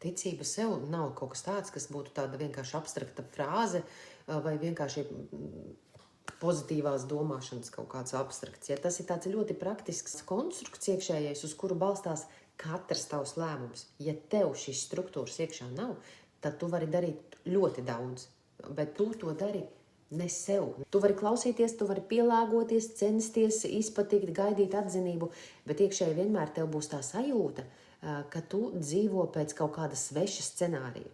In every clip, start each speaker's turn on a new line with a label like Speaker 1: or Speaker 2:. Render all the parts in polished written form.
Speaker 1: Ticība sev nav kaut kas tāds, kas būtu tāda vienkārši abstrakta frāze vai vienkārši pozitīvās domāšanas kaut kāds abstrakts. Ja tas ir tāds ļoti praktisks konstrukts iekšējais, uz kuru balstās katrs tavs lēmums. Ja tev šīs struktūras iekšā nav, tad tu vari darīt ļoti daudz, bet tu to dari ne sev. Tu vari klausīties, tu vari pielāgoties, censties, izpatikt, gaidīt atzinību, bet iekšēji vienmēr tev būs tā sajūta, ka tu dzīvo pēc kaut kāda sveša scenārija.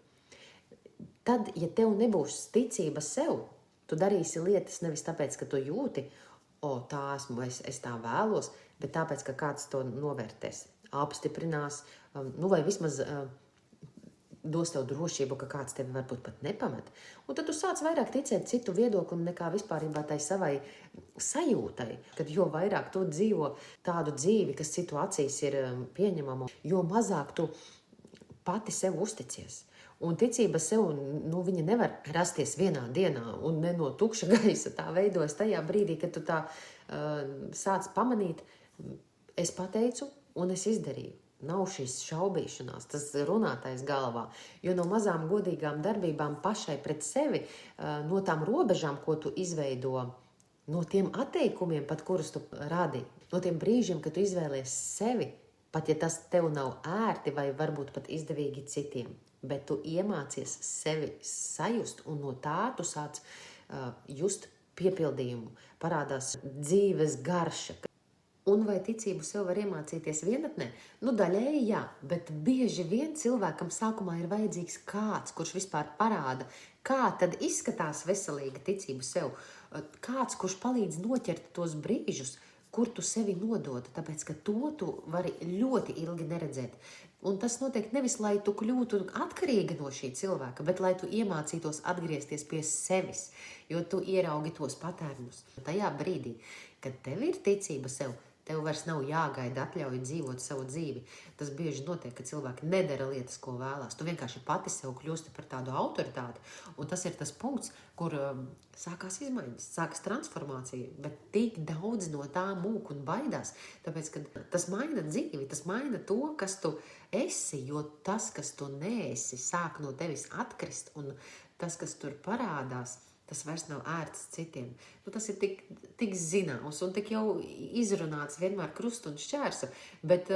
Speaker 1: Tad, ja tev nebūs ticība sev, tu darīsi lietas nevis tāpēc, ka tu jūti, tā esmu, es tā vēlos, bet tāpēc, ka kāds to novērtēs, apstiprinās, vai vismaz dos tev drošību, ka kāds tevi varbūt pat nepamet. Un tad tu sāc vairāk ticēt citu viedoklim nekā vispārībā tai savai sajūtai. Kad jo vairāk tu dzīvo tādu dzīvi, kas citu acīs ir pieņemama, jo mazāk tu pati sev uzticies. Un ticība sev, viņa nevar rasties vienā dienā un ne no tukša gaisa. Tā veidojas tajā brīdī, kad tu tā sāc pamanīt, es pateicu un es izdarīju. Nav šīs šaubīšanās, tas runātais galvā. Jo no mazām godīgām darbībām pašai pret sevi, no tām robežām, ko tu izveido, no tiem atteikumiem, pat kurus tu radi, no tiem brīžiem, kad tu izvēlies sevi, pat ja tas tev nav ērti vai varbūt pat izdevīgi citiem, bet tu iemācies sevi sajust un no tā tu sāc just piepildījumu, parādās dzīves garša. Un vai ticību sev var iemācīties vienatnē? Daļēji jā, bet bieži vien cilvēkam sākumā ir vajadzīgs kāds, kurš vispār parāda, kā tad izskatās veselīga ticība sev. Kāds, kurš palīdz noķert tos brīžus, kur tu sevi nodod, tāpēc, ka to tu vari ļoti ilgi neredzēt. Un tas notiek nevis, lai tu kļūtu atkarīga no šī cilvēka, bet lai tu iemācītos atgriezties pie sevis, jo tu ieraugi tos patērnus. Tajā brīdī, kad tev ir ticība sev, tev vairs nav jāgaida atļauju dzīvot savu dzīvi. Tas bieži notiek, ka cilvēki nedara lietas, ko vēlās. Tu vienkārši pati sev kļūsti par tādu autoritāti. Un tas ir tas punkts, kur sākās izmaiņas, sākas transformācija. Bet tik daudz no tā mūk un baidās. Tāpēc, ka tas maina dzīvi, tas maina to, kas tu esi. Jo tas, kas tu neesi, sāk no tevis atkrist. Un tas, kas tur parādās, tas vairs nav ērts citiem. Tas ir tik zināms un tik jau izrunāts vienmēr krustu un šķērsu, bet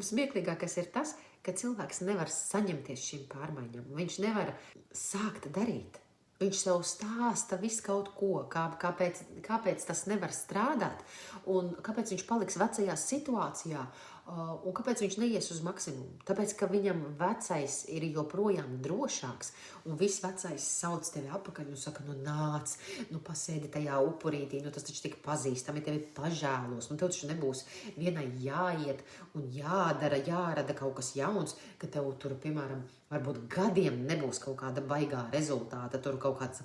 Speaker 1: smieklīgākais ir tas, ka cilvēks nevar saņemties šīm pārmaiņām. Viņš nevar sākt darīt. Viņš sev stāsta visu kaut ko, kāpēc tas nevar strādāt un kāpēc viņš paliks vecajā situācijā un kāpēc viņš neies uz maksimumu. Tāpēc, ka viņam vecais ir joprojām drošāks un viss vecais sauc tevi apakaļ un saka, nāc, pasēdi tajā upurītī, tas taču tik pazīstami, tevi pažēlos, un tev taču nebūs vienai jāiet un jārada kaut kas jauns, ka tev tur, piemēram, varbūt gadiem nebūs kaut kāda baigā rezultāta, tur kaut kāds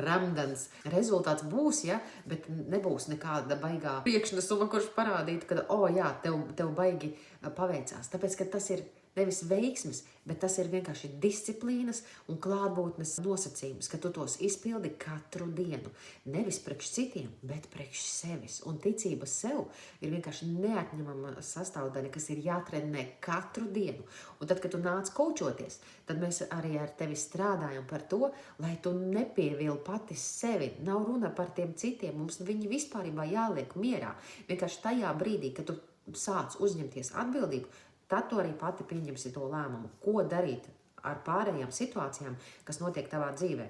Speaker 1: ramdans rezultāts būs, ja, bet nebūs nekāda baigā priekšnesuma, kurš parādītu, ka, tev baigi paveicās. Tāpēc, ka tas ir nevis veiksmes, bet tas ir vienkārši disciplīnas un klātbūtnes nosacījums, ka tu tos izpildi katru dienu. Nevis priekš citiem, bet priekš sevis. Un ticība sev ir vienkārši neatņemama sastāvdaļa, kas ir jātrenē katru dienu. Un tad, kad tu nāc koučoties, tad mēs arī ar tevi strādājam par to, lai tu nepievili pati sevi. Nav runa par tiem citiem, mums viņi vispārībā jāliek mierā. Vienkārši tajā brīdī, kad tu sāc uzņemties atbildību, tad tu arī pati pieņemsi to lēmumu, ko darīt ar pārējām situācijām, kas notiek tavā dzīvē.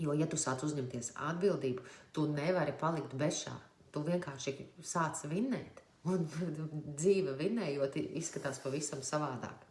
Speaker 1: Jo, ja tu sāc uzņemties atbildību, tu nevari palikt bez šā. Tu vienkārši sāc vinnēt. Un dzīve vinnējot izskatās pavisam savādāk.